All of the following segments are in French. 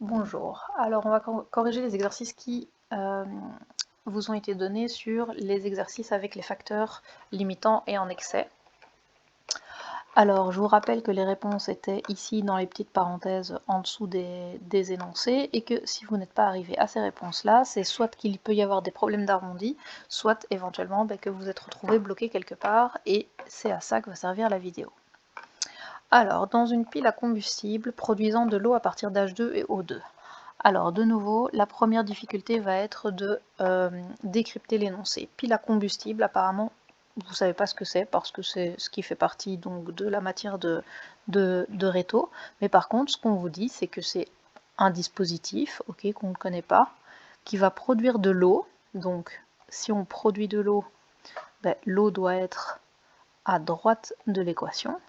Bonjour, alors on va corriger les exercices qui vous ont été donnés sur les exercices avec les facteurs limitants et en excès. Alors je vous rappelle que les réponses étaient ici dans les petites parenthèses en dessous des énoncés et que si vous n'êtes pas arrivé à ces réponses-là, c'est soit qu'il peut y avoir des problèmes d'arrondi, soit éventuellement que vous êtes retrouvé bloqué quelque part et c'est à ça que va servir la vidéo. Alors, dans une pile à combustible produisant de l'eau à partir d'H2 et O2. Alors, de nouveau, la première difficulté va être de décrypter l'énoncé. Pile à combustible, apparemment, vous ne savez pas ce que c'est, parce que c'est ce qui fait partie donc, de la matière de réto. Mais par contre, ce qu'on vous dit, c'est que c'est un dispositif, ok, qu'on ne connaît pas, qui va produire de l'eau. Donc, si on produit de l'eau, l'eau doit être à droite de l'équation.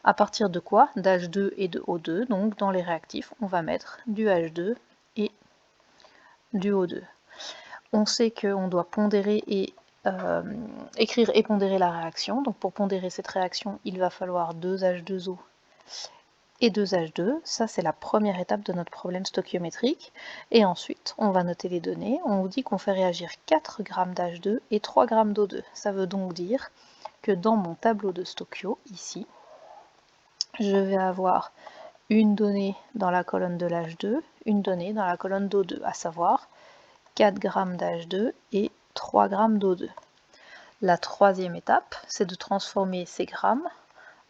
À partir de quoi? D'H2 et de O2. Donc, dans les réactifs, on va mettre du H2 et du O2. On sait qu'on doit pondérer et écrire et pondérer la réaction. Donc pour pondérer cette réaction, il va falloir 2H2O et 2H2. Ça, c'est la première étape de notre problème stoichiométrique. Et ensuite, on va noter les données. On vous dit qu'on fait réagir 4 g d'H2 et 3 g d'O2. Ça veut donc dire que dans mon tableau de stoichio, ici, je vais avoir une donnée dans la colonne de l'H2, une donnée dans la colonne d'O2, à savoir 4 g d'H2 et 3 g d'O2. La troisième étape, c'est de transformer ces grammes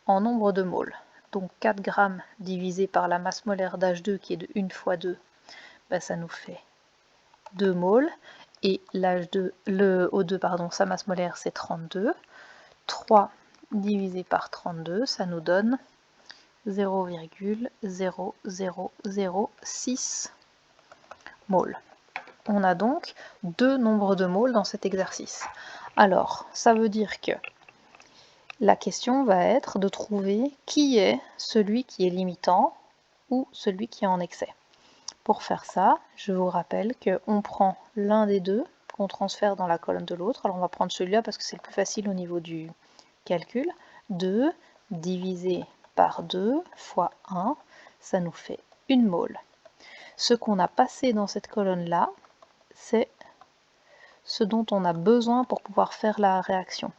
en nombre de moles. Donc 4 g divisé par la masse molaire d'H2 qui est de 1 fois 2, ça nous fait 2 moles. Et le O2, sa masse molaire, c'est 32. 3 divisé par 32, ça nous donne 0,0006 moles. On a donc deux nombres de moles dans cet exercice. Alors, ça veut dire que la question va être de trouver qui est celui qui est limitant ou celui qui est en excès. Pour faire ça, je vous rappelle qu'on prend l'un des deux, qu'on transfère dans la colonne de l'autre. Alors on va prendre celui-là parce que c'est le plus facile au niveau du calcul. 2 divisé par 2 fois 1, ça nous fait 1 mole. Ce qu'on a passé dans cette colonne-là, c'est ce dont on a besoin pour pouvoir faire la réaction.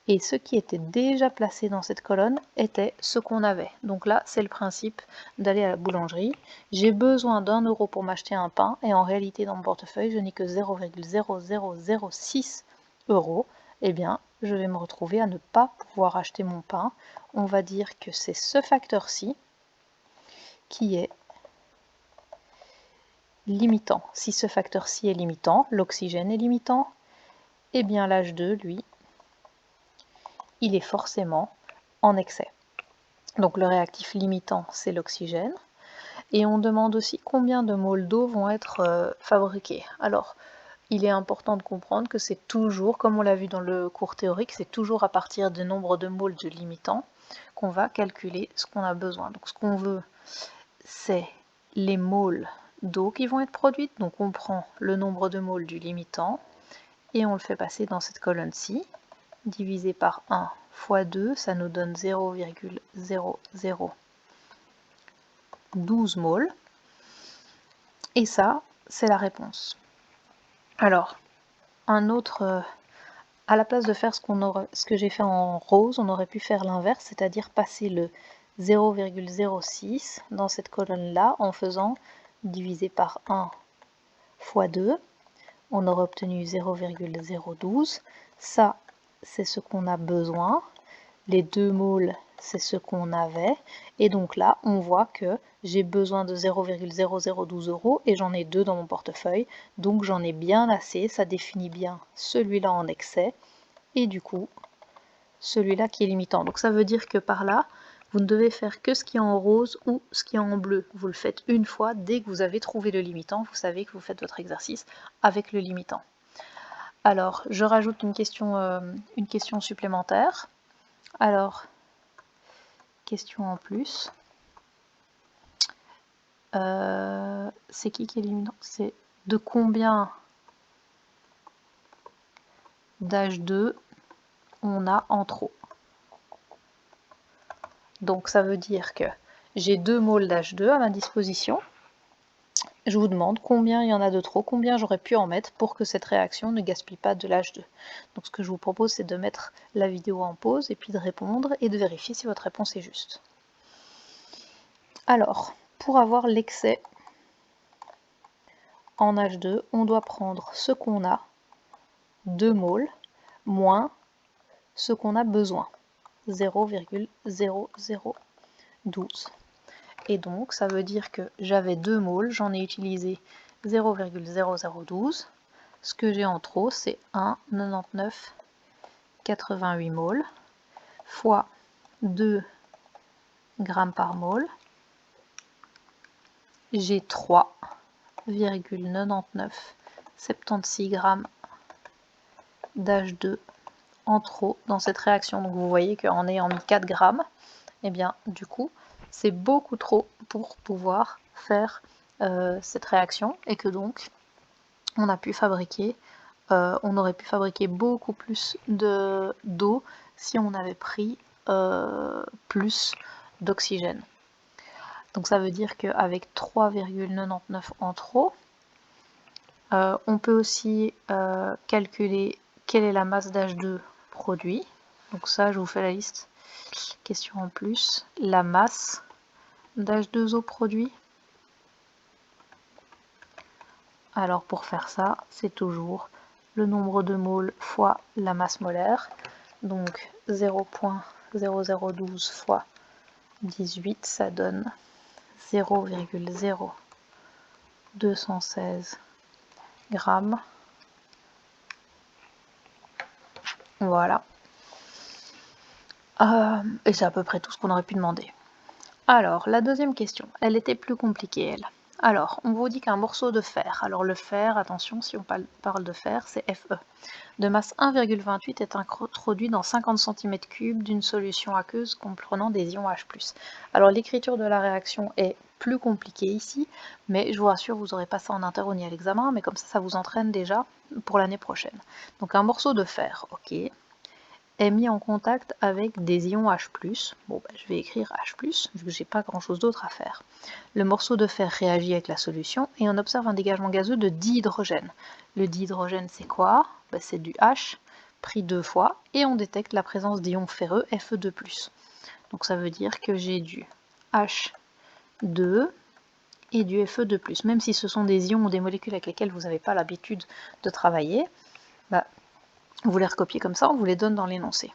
Et ce qui était déjà placé dans cette colonne était ce qu'on avait. Donc là, c'est le principe d'aller à la boulangerie. J'ai besoin d'1 € pour m'acheter un pain, et en réalité, dans mon portefeuille, je n'ai que 0,0006 €. Eh bien, je vais me retrouver à ne pas pouvoir acheter mon pain. On va dire que c'est ce facteur-ci qui est limitant. Si ce facteur-ci est limitant, l'oxygène est limitant, eh bien l'H2, lui, il est forcément en excès. Donc le réactif limitant, c'est l'oxygène. Et on demande aussi combien de moles d'eau vont être fabriqués. Alors, il est important de comprendre que c'est toujours, comme on l'a vu dans le cours théorique, c'est toujours à partir du nombre de moles de limitant qu'on va calculer ce qu'on a besoin. Donc ce qu'on veut, c'est les moles d'eau qui vont être produites. Donc on prend le nombre de moles du limitant et on le fait passer dans cette colonne-ci, divisé par 1 fois 2, ça nous donne 0,0012 moles. Et ça, c'est la réponse. Alors, à la place de faire ce que j'ai fait en rose, on aurait pu faire l'inverse, c'est-à-dire passer le 0,06 dans cette colonne-là en faisant diviser par 1 fois 2. On aurait obtenu 0,012. Ça, c'est ce qu'on a besoin. Les 2 moles, c'est ce qu'on avait. Et donc là, on voit que j'ai besoin de 0,0012 € et j'en ai 2 dans mon portefeuille. Donc j'en ai bien assez. Ça définit bien celui-là en excès et du coup, celui-là qui est limitant. Donc ça veut dire que par là, vous ne devez faire que ce qui est en rose ou ce qui est en bleu. Vous le faites une fois. Dès que vous avez trouvé le limitant, vous savez que vous faites votre exercice avec le limitant. Alors, je rajoute une question supplémentaire. Alors, question en plus. C'est qui est limitant? C'est de combien d'H2 on a en trop. Donc ça veut dire que j'ai 2 moles d'H2 à ma disposition. je vous demande combien il y en a de trop, combien j'aurais pu en mettre pour que cette réaction ne gaspille pas de l'H2. Donc ce que je vous propose, c'est de mettre la vidéo en pause et puis de répondre et de vérifier si votre réponse est juste. Alors, pour avoir l'excès en H2, on doit prendre ce qu'on a, 2 moles, moins ce qu'on a besoin, 0,0012. Et donc, ça veut dire que j'avais 2 moles, j'en ai utilisé 0,0012. Ce que j'ai en trop, c'est 1,9988 moles fois 2 grammes par mole. J'ai 3,9976 grammes d'H2 en trop dans cette réaction. Donc vous voyez qu'en ayant mis 4 grammes, et bien du coup, c'est beaucoup trop pour pouvoir faire cette réaction et que donc on a pu fabriquer, on aurait pu fabriquer beaucoup plus d'eau si on avait pris plus d'oxygène. Donc ça veut dire qu'avec 3,99 en trop, on peut aussi calculer quelle est la masse d'H2 produit. Donc ça, je vous fais la liste. Question en plus. La masse d'H2O produit. Alors pour faire ça, c'est toujours le nombre de moles fois la masse molaire. Donc 0,0012 fois 18, ça donne 0,0216 grammes. Voilà. Et c'est à peu près tout ce qu'on aurait pu demander. Alors, la deuxième question, elle était plus compliquée, elle. Alors, on vous dit qu'un morceau de fer, alors le fer, attention, si on parle de fer, c'est Fe, de masse 1,28 est introduit dans 50 cm3 d'une solution aqueuse comprenant des ions H+. Alors, l'écriture de la réaction est plus compliquée ici, mais je vous rassure, vous n'aurez pas ça en inter ni à l'examen, mais comme ça vous entraîne déjà pour l'année prochaine. Donc, un morceau de fer, ok, est mis en contact avec des ions H+. Bon, je vais écrire H+, vu que j'ai pas grand chose d'autre à faire. Le morceau de fer réagit avec la solution et on observe un dégagement gazeux de dihydrogène. Le dihydrogène, c'est quoi? C'est du H pris 2 fois et on détecte la présence d'ions ferreux Fe2+. Donc ça veut dire que j'ai du H2 et du Fe2+. Même si ce sont des ions ou des molécules avec lesquelles vous n'avez pas l'habitude de travailler, vous les recopiez comme ça, on vous les donne dans l'énoncé.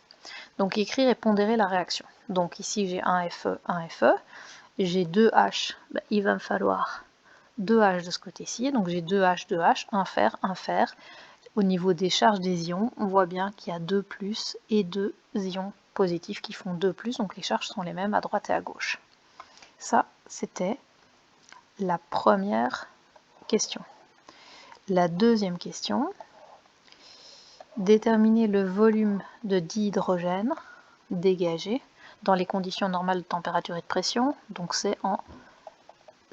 Donc écrire et pondérer la réaction. Donc ici j'ai un Fe, j'ai 2 H, il va me falloir 2 H de ce côté-ci, donc j'ai 2 H, un fer. Au niveau des charges des ions, on voit bien qu'il y a 2 plus et 2 ions positifs qui font 2 plus, donc les charges sont les mêmes à droite et à gauche. Ça, c'était la première question. La deuxième question, déterminer le volume de dihydrogène dégagé dans les conditions normales de température et de pression, donc c'est en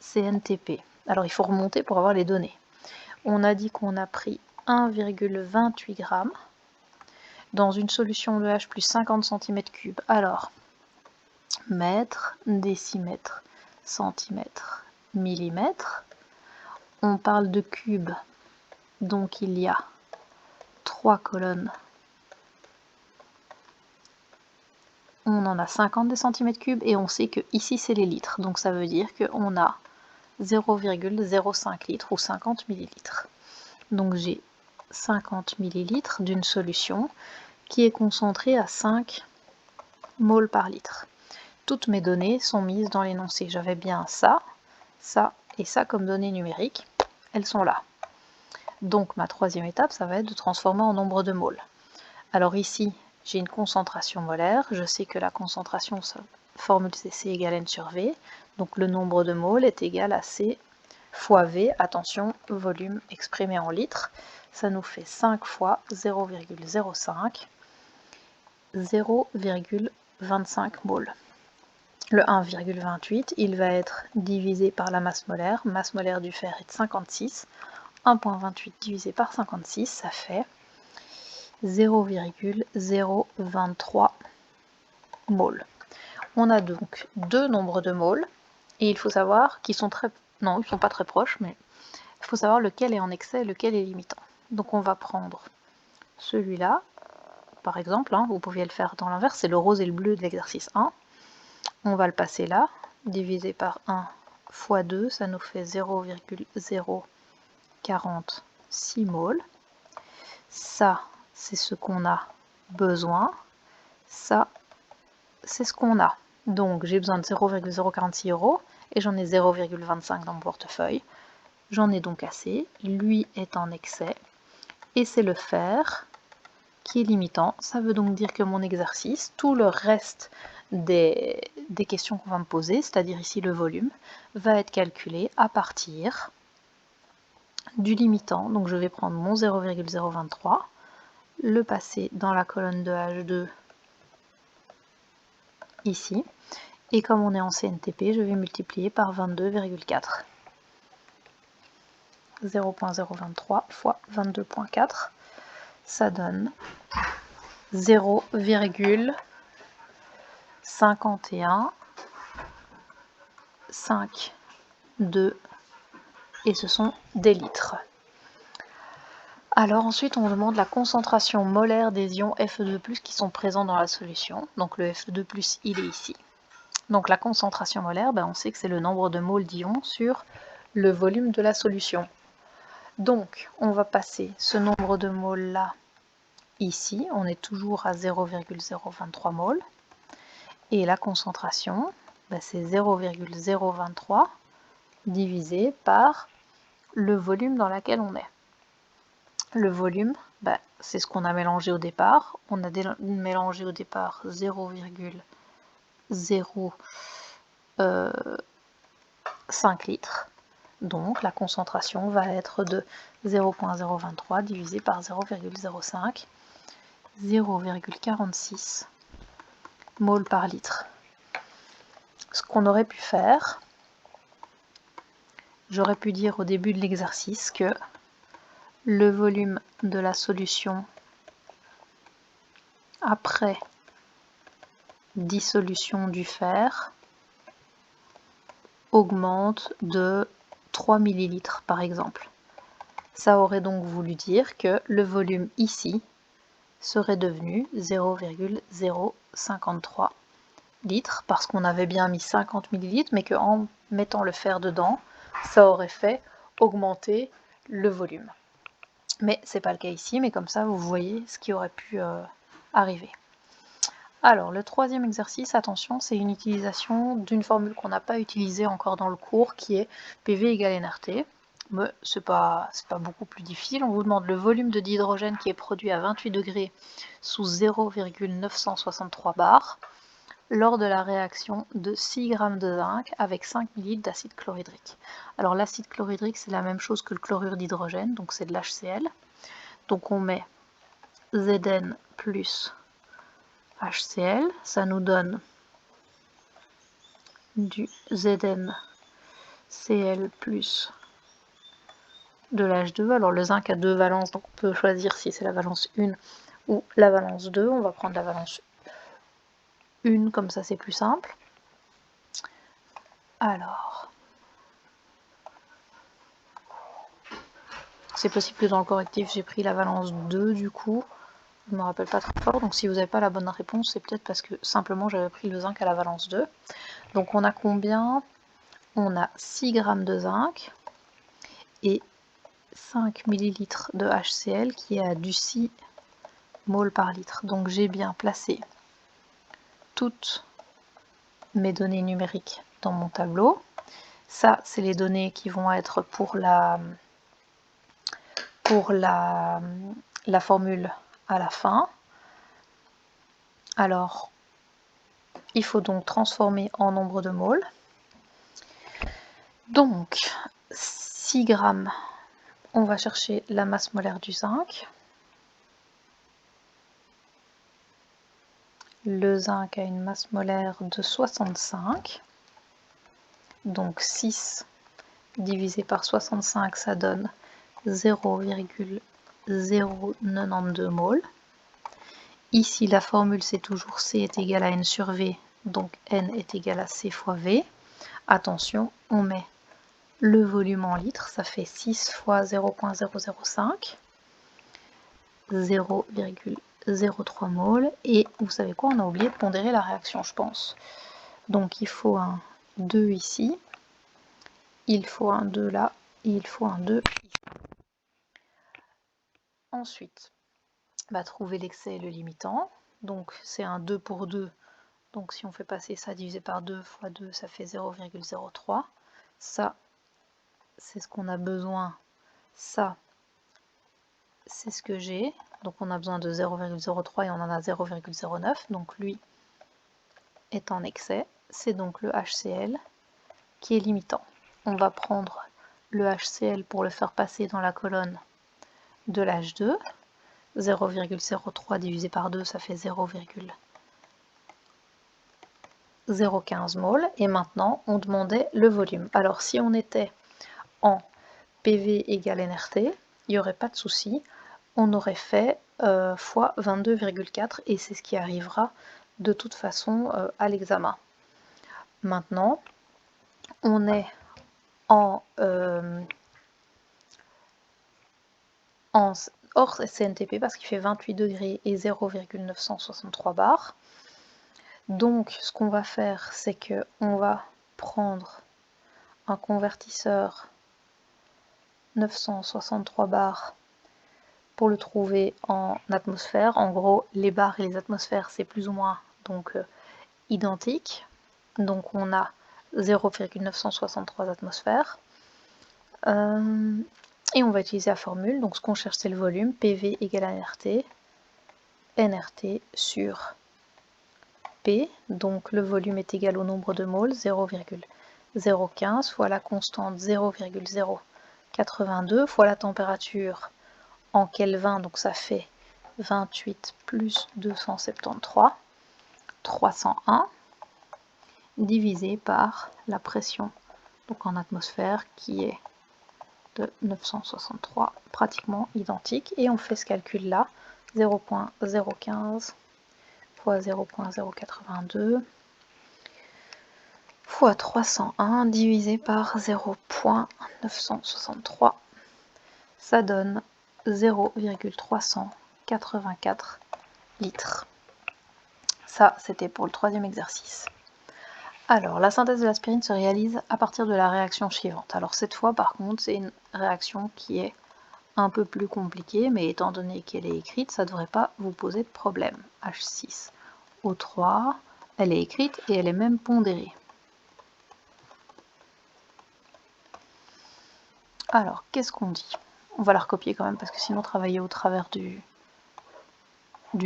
CNTP. Alors il faut remonter pour avoir les données. On a dit qu'on a pris 1,28 g dans une solution de H plus 50 cm3. Alors, mètre, décimètre, centimètre, millimètre. On parle de cube, donc il y a 3 colonnes. On en a 50 des centimètres cubes et on sait que ici c'est les litres. Donc ça veut dire qu'on a 0,05 litres ou 50 millilitres. Donc j'ai 50 millilitres d'une solution qui est concentrée à 5 moles par litre. Toutes mes données sont mises dans l'énoncé. J'avais bien ça, ça et ça comme données numériques. Elles sont là. Donc ma troisième étape, ça va être de transformer en nombre de moles. Alors ici, j'ai une concentration molaire. Je sais que la concentration, formule c'est C égale N sur V. Donc le nombre de moles est égal à C fois V. Attention, volume exprimé en litres. Ça nous fait 5 fois 0,05, 0,25 moles. Le 1,28, il va être divisé par la masse molaire. Masse molaire du fer est de 56. 1,28 divisé par 56, ça fait 0,023 moles. On a donc deux nombres de moles, et il faut savoir qu'ils sont ils sont pas très proches, mais Il faut savoir lequel est en excès et lequel est limitant. Donc on va prendre celui-là, par exemple, hein, vous pouviez le faire dans l'inverse, c'est le rose et le bleu de l'exercice 1. On va le passer là, divisé par 1 fois 2, ça nous fait 0,046 moles. Ça, c'est ce qu'on a besoin. Ça, c'est ce qu'on a. Donc j'ai besoin de 0,046 € et j'en ai 0,25 dans mon portefeuille. J'en ai donc assez. Lui est en excès. Et c'est le fer qui est limitant. Ça veut donc dire que mon exercice, tout le reste des questions qu'on va me poser, c'est-à-dire ici le volume, va être calculé à partir du limitant. Donc je vais prendre mon 0,023, le passer dans la colonne de H2 ici, et comme on est en CNTP, je vais multiplier par 22,4. 0,023 fois 22,4, ça donne 0,5152 et ce sont des litres. Alors ensuite on demande la concentration molaire des ions Fe2+, qui sont présents dans la solution. Donc le Fe2+, il est ici. Donc la concentration molaire, on sait que c'est le nombre de moles d'ions sur le volume de la solution. Donc on va passer ce nombre de moles là ici, on est toujours à 0,023 moles. Et la concentration, c'est 0,023 divisé par le volume dans lequel on est. Le volume, c'est ce qu'on a mélangé au départ. On a mélangé au départ 0,05 litres. Donc la concentration va être de 0,023 divisé par 0,05, 0,46 moles par litre. Ce qu'on aurait pu faire, j'aurais pu dire au début de l'exercice que le volume de la solution après dissolution du fer augmente de 3 ml par exemple. Ça aurait donc voulu dire que le volume ici serait devenu 0,053 litres parce qu'on avait bien mis 50 ml mais qu'en mettant le fer dedans, ça aurait fait augmenter le volume. Mais c'est pas le cas ici, mais comme ça vous voyez ce qui aurait pu arriver. Alors le troisième exercice, attention, c'est une utilisation d'une formule qu'on n'a pas utilisée encore dans le cours qui est PV égale nRT. Mais c'est pas beaucoup plus difficile. On vous demande le volume de dihydrogène qui est produit à 28 degrés sous 0,963 bar lors de la réaction de 6 g de zinc avec 5 ml d'acide chlorhydrique. Alors l'acide chlorhydrique, c'est la même chose que le chlorure d'hydrogène, donc c'est de l'HCl. Donc on met Zn plus HCl, ça nous donne du ZnCl plus de l'H2. Alors le zinc a deux valences, donc on peut choisir si c'est la valence 1 ou la valence 2. On va prendre la valence 1, comme ça c'est plus simple. Alors, c'est possible que dans le correctif j'ai pris la valence 2 du coup. Je ne me rappelle pas très fort, donc si vous n'avez pas la bonne réponse, c'est peut-être parce que simplement j'avais pris le zinc à la valence 2. Donc on a combien? On a 6 g de zinc et 5 ml de HCl qui est à du 6 moles par litre. Donc j'ai bien placé toutes mes données numériques dans mon tableau. Ça, c'est les données qui vont être pour la formule à la fin. Alors, il faut donc transformer en nombre de moles. Donc, 6 grammes, on va chercher la masse molaire du zinc. Le zinc a une masse molaire de 65. Donc 6 divisé par 65, ça donne 0,092 moles. Ici, la formule, c'est toujours C est égal à N sur V, donc N est égal à C fois V. Attention, on met Le volume en litres, ça fait 6 fois 0,005, 0,03 mol. Et vous savez quoi, on a oublié de pondérer la réaction, je pense. Donc il faut un 2 ici, il faut un 2 là, et il faut un 2 ici. Ensuite, trouver l'excès et le limitant. Donc c'est un 2 pour 2. Donc si on fait passer ça divisé par 2 fois 2, ça fait 0,03. Ça, c'est ce qu'on a besoin. Ça, c'est ce que j'ai. Donc on a besoin de 0,03 et on en a 0,09. Donc lui est en excès. C'est donc le HCl qui est limitant. On va prendre le HCl pour le faire passer dans la colonne de l'H2. 0,03 divisé par 2, ça fait 0,015 mol. Et maintenant, on demandait le volume. Alors si on était en PV égale nRT, il n'y aurait pas de souci. On aurait fait fois 22,4 et c'est ce qui arrivera de toute façon à l'examen. Maintenant, on est en hors CNTP parce qu'il fait 28 degrés et 0,963 bars. Donc ce qu'on va faire, c'est que on va prendre un convertisseur 963 bars pour le trouver en atmosphère. En gros, les bars et les atmosphères, c'est plus ou moins donc identique. Donc on a 0,963 atmosphères. Et on va utiliser la formule. Donc ce qu'on cherche, c'est le volume. PV égale à nRT. nRT sur P. Donc le volume est égal au nombre de moles, 0,015 fois la constante 0,082 fois la température en Kelvin. Donc ça fait 28 plus 273, 301, divisé par la pression donc en atmosphère qui est de 963, pratiquement identique. Et on fait ce calcul là, 0,015 fois 0,082 fois 301 divisé par 0,963, ça donne 0,384 litres. Ça, c'était pour le troisième exercice. Alors, la synthèse de l'aspirine se réalise à partir de la réaction suivante. Alors cette fois, par contre, c'est une réaction qui est un peu plus compliquée, mais étant donné qu'elle est écrite, ça ne devrait pas vous poser de problème. H6O3, elle est écrite et elle est même pondérée. Alors, qu'est-ce qu'on dit? On va la recopier quand même, parce que sinon travailler au travers du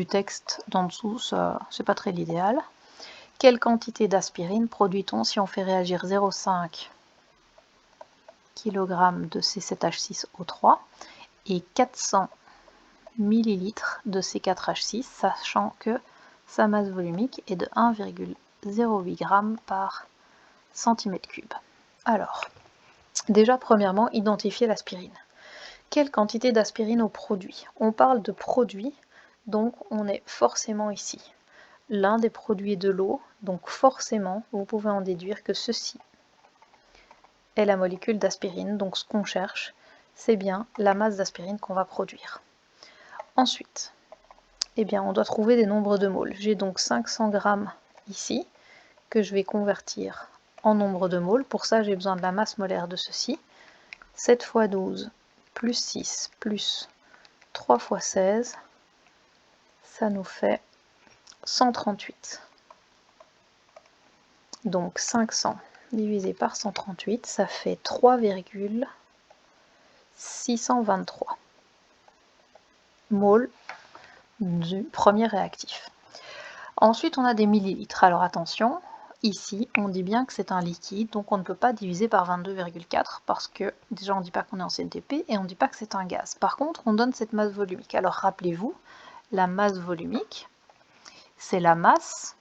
texte d'en dessous, c'est pas très l'idéal. Quelle quantité d'aspirine produit-on si on fait réagir 0,5 kg de C7H6O3 et 400 ml de C4H6, sachant que sa masse volumique est de 1,08 g par cm3. Alors, déjà premièrement, identifier l'aspirine. Quelle quantité d'aspirine on produit? On parle de produit, donc on est forcément ici. L'un des produits est de l'eau, donc forcément, vous pouvez en déduire que ceci est la molécule d'aspirine. Donc ce qu'on cherche, c'est bien la masse d'aspirine qu'on va produire. Ensuite, on doit trouver des nombres de moles. J'ai donc 500 grammes ici, que je vais convertir en nombre de moles. Pour ça, j'ai besoin de la masse molaire de ceci. 7 fois 12 plus 6 plus 3 fois 16, ça nous fait 138. Donc 500 divisé par 138, ça fait 3,623 moles du premier réactif. Ensuite, on a des millilitres. Alors attention, ici, on dit bien que c'est un liquide, donc on ne peut pas diviser par 22,4 parce que déjà on ne dit pas qu'on est en CNTP et on ne dit pas que c'est un gaz. Par contre, on donne cette masse volumique. Alors rappelez-vous, la masse volumique, c'est la masse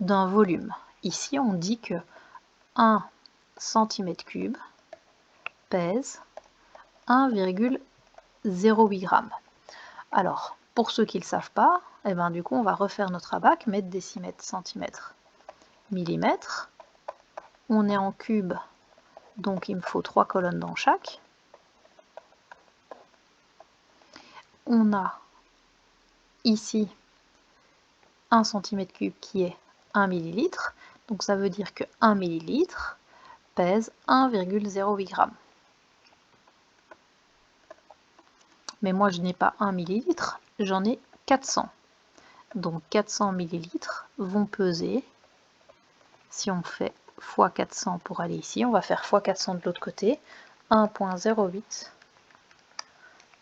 d'un volume. Ici, on dit que 1 cm3 pèse 1,08 g. Alors, pour ceux qui ne le savent pas, du coup, on va refaire notre abac, mètre, décimètre, centimètre, millimètre. On est en cube, donc il me faut 3 colonnes dans chaque. On a ici 1 cm3 qui est 1 ml. Donc ça veut dire que 1 ml pèse 1,08 g. Mais moi je n'ai pas 1 ml, j'en ai 400. Donc 400 ml vont peser, si on fait x 400 pour aller ici, on va faire x 400 de l'autre côté, 1,08,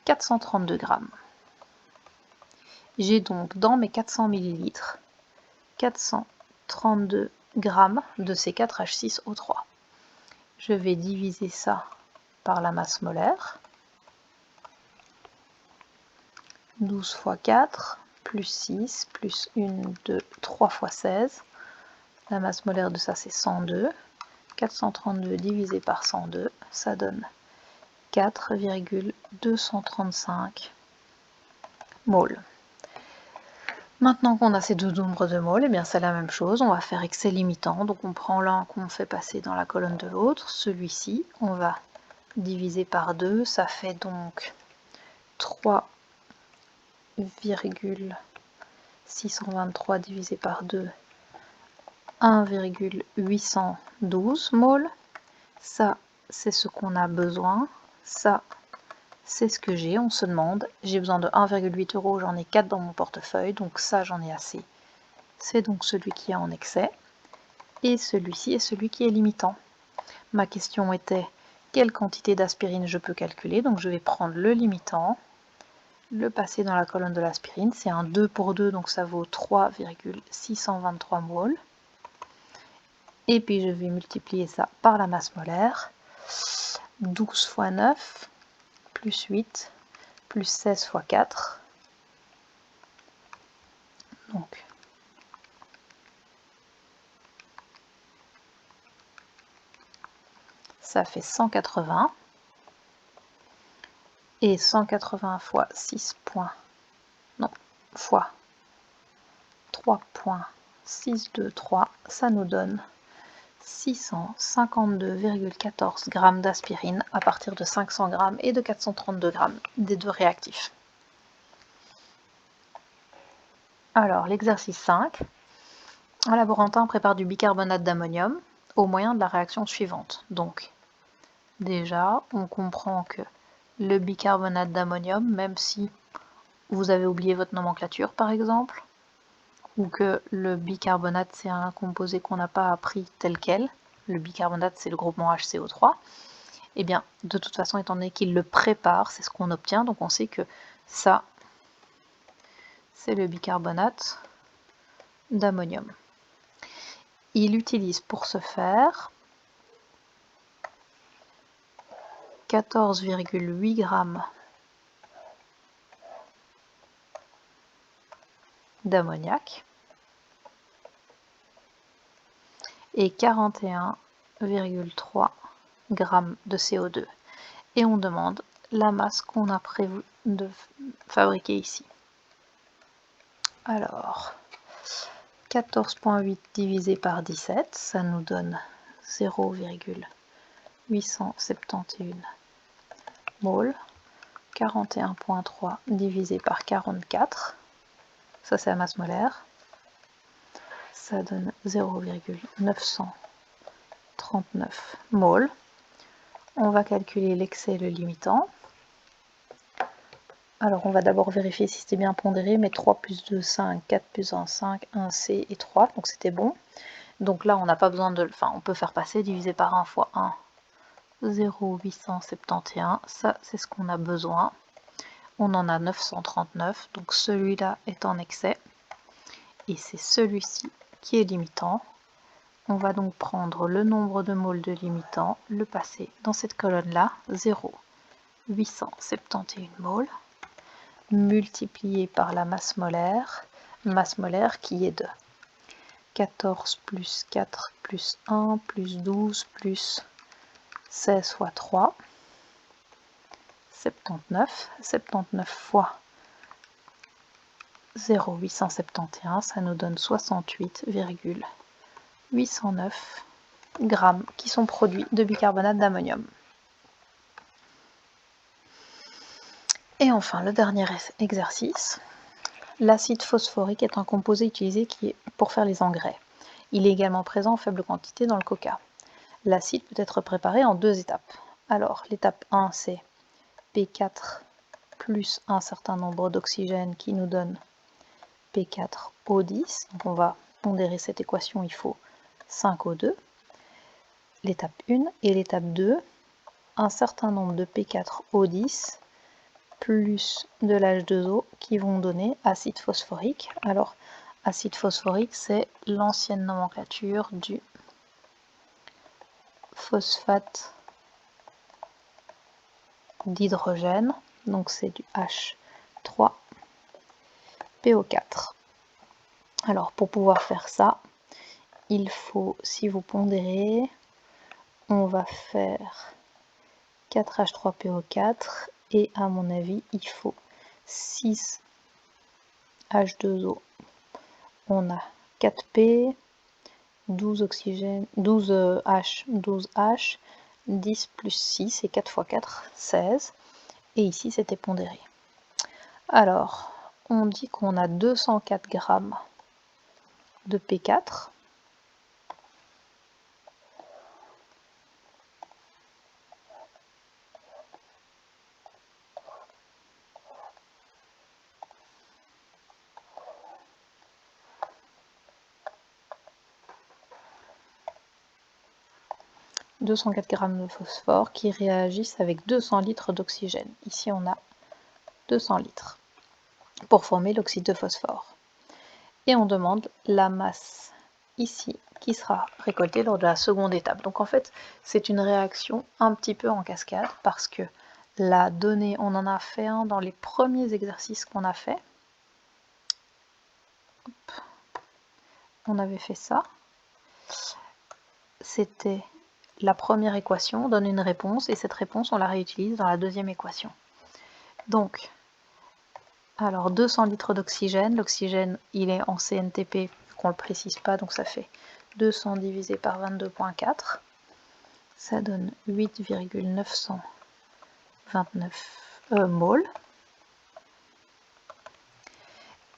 432 grammes. J'ai donc dans mes 400 ml 432 grammes de ces 4H6O3. Je vais diviser ça par la masse molaire. 12 fois 4, plus 6, plus 1, 2, 3 fois 16. La masse molaire de ça, c'est 102. 432 divisé par 102, ça donne 4,235 moles. Maintenant qu'on a ces deux nombres de moles, eh bien c'est la même chose, on va faire excès limitant. Donc on prend l'un qu'on fait passer dans la colonne de l'autre. Celui-ci, on va diviser par 2, ça fait donc 3,623 divisé par 2, 1,812 moles. Ça, c'est ce qu'on a besoin. Ça, c'est ce que j'ai. On se demande, j'ai besoin de 1,8 €, j'en ai 4 dans mon portefeuille, donc ça, j'en ai assez. C'est donc celui qui est en excès. Et celui-ci est celui qui est limitant. Ma question était, quelle quantité d'aspirine je peux calculer? Donc je vais prendre le limitant, le passer dans la colonne de l'aspirine. C'est un 2 pour 2, donc ça vaut 3,623 moles. Et puis je vais multiplier ça par la masse molaire. 12 fois 9, plus 8, plus 16 fois 4. Donc, ça fait 180. Et 180 fois 6 points, non, fois 3,623, ça nous donne 652,14 g d'aspirine à partir de 500 g et de 432 g des deux réactifs. Alors, l'exercice 5. Un laborantin prépare du bicarbonate d'ammonium au moyen de la réaction suivante. Donc, déjà, on comprend que le bicarbonate d'ammonium, même si vous avez oublié votre nomenclature par exemple, ou que le bicarbonate c'est un composé qu'on n'a pas appris tel quel, le bicarbonate c'est le groupement HCO3, et bien de toute façon étant donné qu'il le prépare, c'est ce qu'on obtient, donc on sait que ça c'est le bicarbonate d'ammonium. Il utilise pour ce faire 14,8 g d'ammoniac et 41,3 g de CO2. Et on demande la masse qu'on a prévu de fabriquer ici. Alors, 14,8 divisé par 17, ça nous donne 0,871 moles. 41,3 divisé par 44, ça c'est la masse molaire, ça donne 0,939 moles. On va calculer l'excès et le limitant. Alors on va d'abord vérifier si c'était bien pondéré, mais 3 plus 2, 5, 4 plus 1, 5, 1, C et 3, donc c'était bon. Donc là on n'a pas besoin de... Enfin on peut faire passer, diviser par 1 fois 1, 0,871, ça c'est ce qu'on a besoin. On en a 939, donc celui-là est en excès. Et c'est celui-ci qui est limitant. On va donc prendre le nombre de moles de limitant, le passer dans cette colonne-là, 0,871 moles, multiplié par la masse molaire qui est de 14 plus 4 plus 1 plus 12 plus 16 fois 3, 79. 79 fois 0,871, ça nous donne 68,809 grammes qui sont produits de bicarbonate d'ammonium. Et enfin, le dernier exercice. L'acide phosphorique est un composé utilisé pour faire les engrais. Il est également présent en faible quantité dans le coca. L'acide peut être préparé en 2 étapes. Alors, l'étape 1, c'est P4 plus un certain nombre d'oxygène qui nous donne P4O10. Donc on va pondérer cette équation, il faut 5O2. L'étape 1 et l'étape 2, un certain nombre de P4O10 plus de l'H2O qui vont donner acide phosphorique. Alors, acide phosphorique, c'est l'ancienne nomenclature du phosphate d'hydrogène, donc c'est du H3PO4. Alors pour pouvoir faire ça, il faut, si vous pondérez, on va faire 4H3PO4 et à mon avis il faut 6 H2O. On a 4P, 12 oxygène, 12 H, 12 H, 10 plus 6 et 4 x 4, 16. Et ici c'était pondéré. Alors, on dit qu'on a 204 grammes de P4. « 204 grammes de phosphore qui réagissent avec 200 litres d'oxygène. » Ici, on a 200 litres pour former l'oxyde de phosphore. Et on demande la masse ici qui sera récoltée lors de la seconde étape. Donc en fait, c'est une réaction un petit peu en cascade parce que la donnée, on en a fait un dans les premiers exercices qu'on a fait. Hop. On avait fait ça. C'était la première équation, on donne une réponse et cette réponse, on la réutilise dans la deuxième équation. Donc, alors 200 litres d'oxygène, l'oxygène il est en CNTP qu'on ne le précise pas, donc ça fait 200 divisé par 22,4, ça donne 8,929 moles.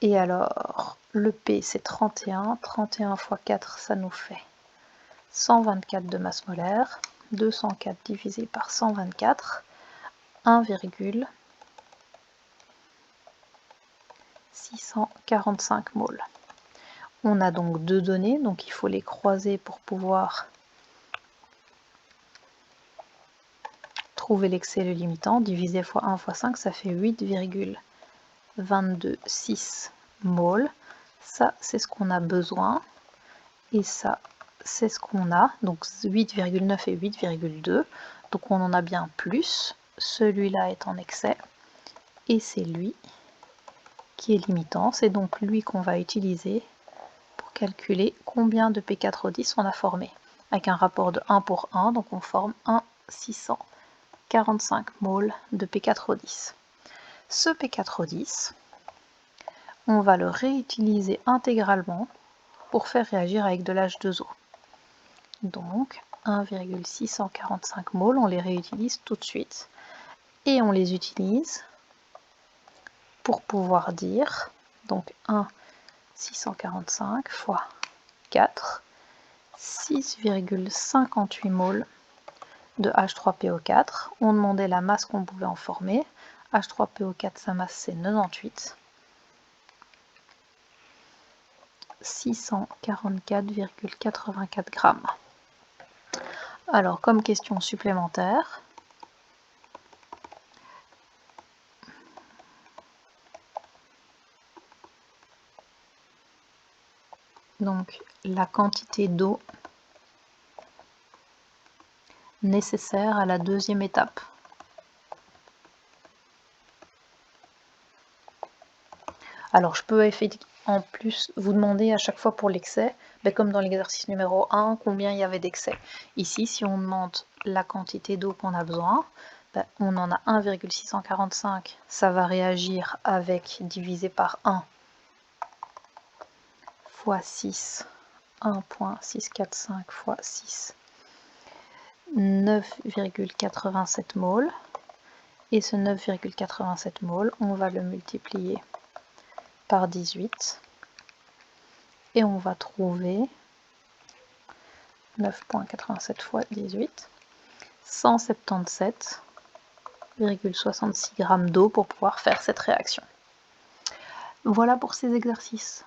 Et alors, le P c'est 31, 31 x 4 ça nous fait 124 de masse molaire, 204 divisé par 124, 1,645 moles. On a donc deux données, donc il faut les croiser pour pouvoir trouver l'excès et le limitant. Divisé x 1 x 5, ça fait 8,226 moles. Ça, c'est ce qu'on a besoin. Et ça, c'est ce qu'on a. Donc 8,9 et 8,2. Donc on en a bien plus. Celui-là est en excès. Et c'est lui qui est limitant. C'est donc lui qu'on va utiliser pour calculer combien de P4O10 on a formé. Avec un rapport de 1 pour 1, donc on forme 1,645 moles de P4O10. Ce P4O10, on va le réutiliser intégralement pour faire réagir avec de l'H2O. Donc 1,645 moles, on les réutilise tout de suite. Et on les utilise pour pouvoir dire, donc 1,645 fois 4, 6,58 moles de H3PO4. On demandait la masse qu'on pouvait en former. H3PO4, sa masse c'est 98. 644,84 grammes. Alors, comme question supplémentaire, donc la quantité d'eau nécessaire à la deuxième étape. Alors, je peux en plus vous demander à chaque fois pour l'excès, comme dans l'exercice numéro 1, combien il y avait d'excès. Ici, si on demande la quantité d'eau qu'on a besoin, on en a 1,645, ça va réagir avec divisé par 1 fois 6, 1,645 fois 6, 9,87 moles. Et ce 9,87 moles, on va le multiplier par 18. Et on va trouver 9,87 fois 18, 177,66 g d'eau pour pouvoir faire cette réaction. Voilà pour ces exercices.